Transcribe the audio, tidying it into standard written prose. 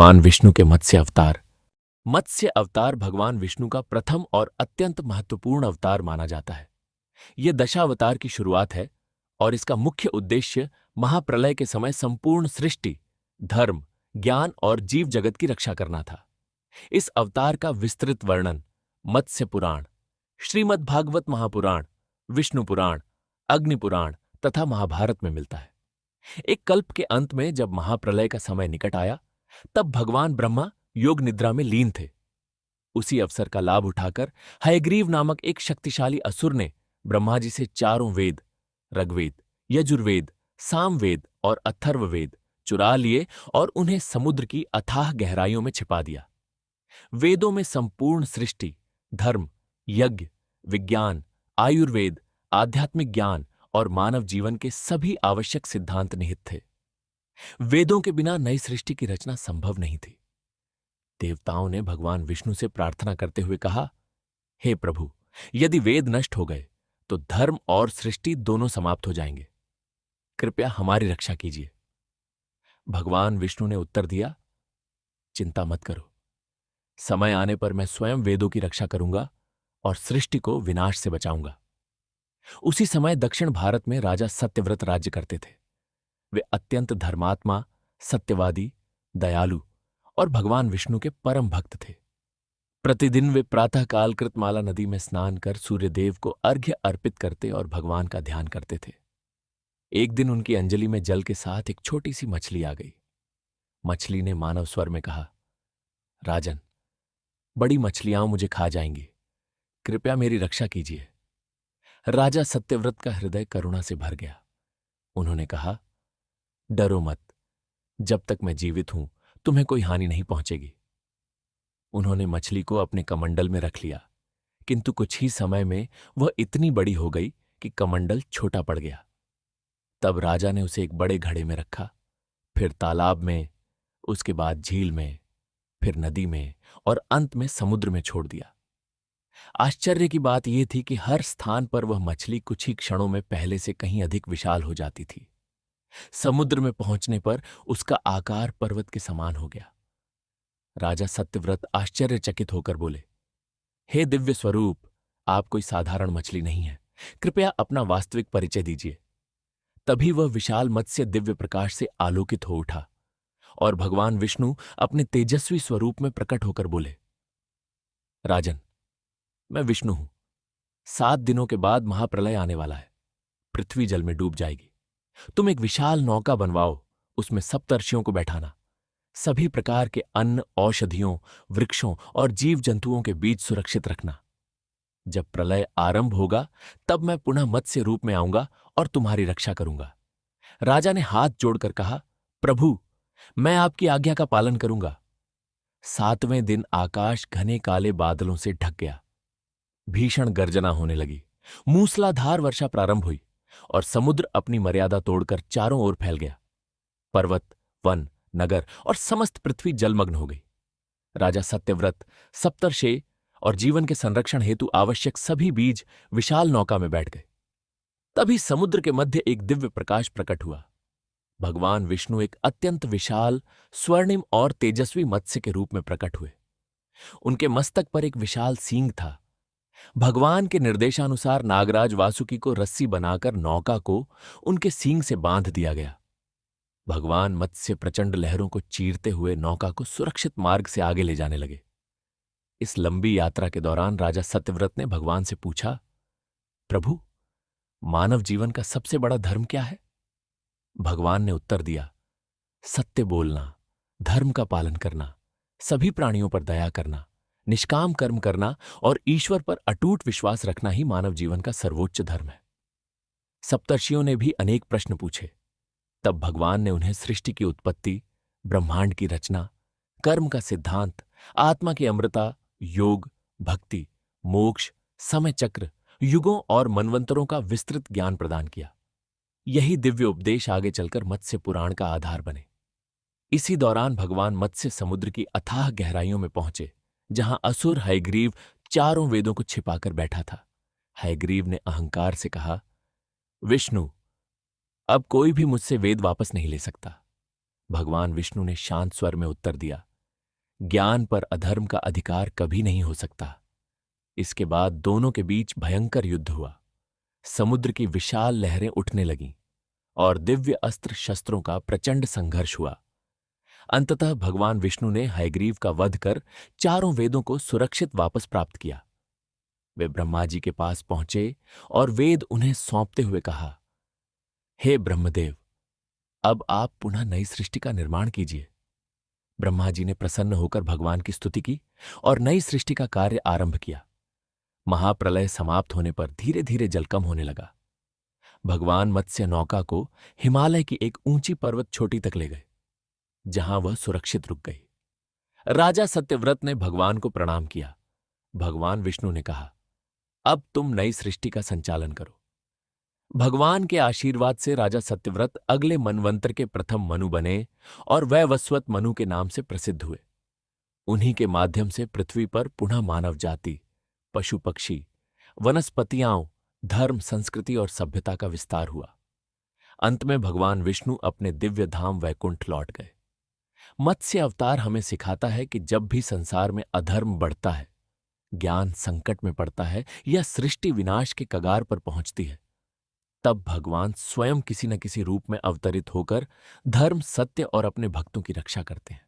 भगवान विष्णु के मत्स्य अवतार। मत्स्य अवतार भगवान विष्णु का प्रथम और अत्यंत महत्वपूर्ण अवतार माना जाता है। यह दशावतार की शुरुआत है और इसका मुख्य उद्देश्य महाप्रलय के समय संपूर्ण सृष्टि, धर्म, ज्ञान और जीव जगत की रक्षा करना था। इस अवतार का विस्तृत वर्णन मत्स्य पुराण, श्रीमद् भागवत महापुराण, विष्णु पुराण, अग्नि पुराण तथा महाभारत में मिलता है। एक कल्प के अंत में जब महाप्रलय का समय निकट आया, तब भगवान ब्रह्मा योग निद्रा में लीन थे। उसी अवसर का लाभ उठाकर हयग्रीव नामक एक शक्तिशाली असुर ने ब्रह्मा जी से चारों वेद, ऋग्वेद, यजुर्वेद, सामवेद और अथर्ववेद चुरा लिए और उन्हें समुद्र की अथाह गहराइयों में छिपा दिया। वेदों में संपूर्ण सृष्टि, धर्म, यज्ञ, विज्ञान, आयुर्वेद, आध्यात्मिक ज्ञान और मानव जीवन के सभी आवश्यक सिद्धांत निहित थे। वेदों के बिना नई सृष्टि की रचना संभव नहीं थी। देवताओं ने भगवान विष्णु से प्रार्थना करते हुए कहा, हे प्रभु, यदि वेद नष्ट हो गए तो धर्म और सृष्टि दोनों समाप्त हो जाएंगे। कृपया हमारी रक्षा कीजिए। भगवान विष्णु ने उत्तर दिया, चिंता मत करो। समय आने पर मैं स्वयं वेदों की रक्षा करूंगा और सृष्टि को विनाश से बचाऊंगा। उसी समय दक्षिण भारत में राजा सत्यव्रत राज्य करते थे। वे अत्यंत धर्मात्मा, सत्यवादी, दयालु और भगवान विष्णु के परम भक्त थे। प्रतिदिन वे प्रातःकाल कृतमाला नदी में स्नान कर सूर्यदेव को अर्घ्य अर्पित करते और भगवान का ध्यान करते थे। एक दिन उनकी अंजलि में जल के साथ एक छोटी सी मछली आ गई। मछली ने मानव स्वर में कहा, राजन, बड़ी मछलियां मुझे खा जाएंगी, कृपया मेरी रक्षा कीजिए। राजा सत्यव्रत का हृदय करुणा से भर गया। उन्होंने कहा, डरो मत, जब तक मैं जीवित हूं तुम्हें कोई हानि नहीं पहुंचेगी। उन्होंने मछली को अपने कमंडल में रख लिया, किंतु कुछ ही समय में वह इतनी बड़ी हो गई कि कमंडल छोटा पड़ गया। तब राजा ने उसे एक बड़े घड़े में रखा, फिर तालाब में, उसके बाद झील में, फिर नदी में और अंत में समुद्र में छोड़ दिया। आश्चर्य की बात यह थी कि हर स्थान पर वह मछली कुछ ही क्षणों में पहले से कहीं अधिक विशाल हो जाती थी। समुद्र में पहुंचने पर उसका आकार पर्वत के समान हो गया। राजा सत्यव्रत आश्चर्यचकित होकर बोले, हे दिव्य स्वरूप, आप कोई साधारण मछली नहीं है, कृपया अपना वास्तविक परिचय दीजिए। तभी वह विशाल मत्स्य दिव्य प्रकाश से आलोकित हो उठा और भगवान विष्णु अपने तेजस्वी स्वरूप में प्रकट होकर बोले, राजन, मैं विष्णु हूं। 7 दिनों के बाद महाप्रलय आने वाला है। पृथ्वी जल में डूब जाएगी। तुम एक विशाल नौका बनवाओ, उसमें सप्तर्षियों को बैठाना। सभी प्रकार के अन्न, औषधियों, वृक्षों और जीव जंतुओं के बीच सुरक्षित रखना। जब प्रलय आरंभ होगा तब मैं पुनः मत्स्य रूप में आऊंगा और तुम्हारी रक्षा करूंगा। राजा ने हाथ जोड़कर कहा, प्रभु, मैं आपकी आज्ञा का पालन करूंगा। 7वें दिन आकाश घने काले बादलों से ढक गया। भीषण गर्जना होने लगी। मूसलाधार वर्षा प्रारंभ हुई और समुद्र अपनी मर्यादा तोड़कर चारों ओर फैल गया। पर्वत, वन, नगर और समस्त पृथ्वी जलमग्न हो गई। राजा सत्यव्रत, सप्तर्षि और जीवन के संरक्षण हेतु आवश्यक सभी बीज विशाल नौका में बैठ गए। तभी समुद्र के मध्य एक दिव्य प्रकाश प्रकट हुआ। भगवान विष्णु एक अत्यंत विशाल, स्वर्णिम और तेजस्वी मत्स्य के रूप में प्रकट हुए। उनके मस्तक पर एक विशाल सींग था। भगवान के निर्देशानुसार नागराज वासुकी को रस्सी बनाकर नौका को उनके सींग से बांध दिया गया। भगवान मत्स्य प्रचंड लहरों को चीरते हुए नौका को सुरक्षित मार्ग से आगे ले जाने लगे। इस लंबी यात्रा के दौरान राजा सत्यव्रत ने भगवान से पूछा, प्रभु, मानव जीवन का सबसे बड़ा धर्म क्या है? भगवान ने उत्तर दिया, सत्य बोलना, धर्म का पालन करना, सभी प्राणियों पर दया करना, निष्काम कर्म करना और ईश्वर पर अटूट विश्वास रखना ही मानव जीवन का सर्वोच्च धर्म है। सप्तर्षियों ने भी अनेक प्रश्न पूछे। तब भगवान ने उन्हें सृष्टि की उत्पत्ति, ब्रह्मांड की रचना, कर्म का सिद्धांत, आत्मा की अमृता, योग, भक्ति, मोक्ष, समय चक्र, युगों और मनवंतरों का विस्तृत ज्ञान प्रदान किया। यही दिव्य उपदेश आगे चलकर मत्स्य पुराण का आधार बने। इसी दौरान भगवान मत्स्य समुद्र की अथाह गहराइयों में पहुंचे, जहां असुर हयग्रीव चारों वेदों को छिपाकर बैठा था। हयग्रीव ने अहंकार से कहा, विष्णु, अब कोई भी मुझसे वेद वापस नहीं ले सकता। भगवान विष्णु ने शांत स्वर में उत्तर दिया, ज्ञान पर अधर्म का अधिकार कभी नहीं हो सकता। इसके बाद दोनों के बीच भयंकर युद्ध हुआ। समुद्र की विशाल लहरें उठने लगीं और दिव्य अस्त्र शस्त्रों का प्रचंड संघर्ष हुआ। अंततः भगवान विष्णु ने हयग्रीव का वध कर चारों वेदों को सुरक्षित वापस प्राप्त किया। वे ब्रह्मा जी के पास पहुंचे और वेद उन्हें सौंपते हुए कहा, हे ब्रह्मदेव, अब आप पुनः नई सृष्टि का निर्माण कीजिए। ब्रह्मा जी ने प्रसन्न होकर भगवान की स्तुति की और नई सृष्टि का कार्य आरंभ किया। महाप्रलय समाप्त होने पर धीरे धीरे जल कम होने लगा। भगवान मत्स्य नौका को हिमालय की एक ऊंची पर्वत चोटी तक ले गए, जहां वह सुरक्षित रुक गई। राजा सत्यव्रत ने भगवान को प्रणाम किया। भगवान विष्णु ने कहा, अब तुम नई सृष्टि का संचालन करो। भगवान के आशीर्वाद से राजा सत्यव्रत अगले मनवंतर के प्रथम मनु बने और वैवस्वत मनु के नाम से प्रसिद्ध हुए। उन्हीं के माध्यम से पृथ्वी पर पुनः मानव जाति, पशु पक्षी, वनस्पतियां, धर्म, संस्कृति और सभ्यता का विस्तार हुआ। अंत में भगवान विष्णु अपने दिव्य धाम वैकुंठ लौट गए। मत्स्य अवतार हमें सिखाता है कि जब भी संसार में अधर्म बढ़ता है, ज्ञान संकट में पड़ता है या सृष्टि विनाश के कगार पर पहुंचती है, तब भगवान स्वयं किसी न किसी रूप में अवतरित होकर धर्म, सत्य और अपने भक्तों की रक्षा करते हैं।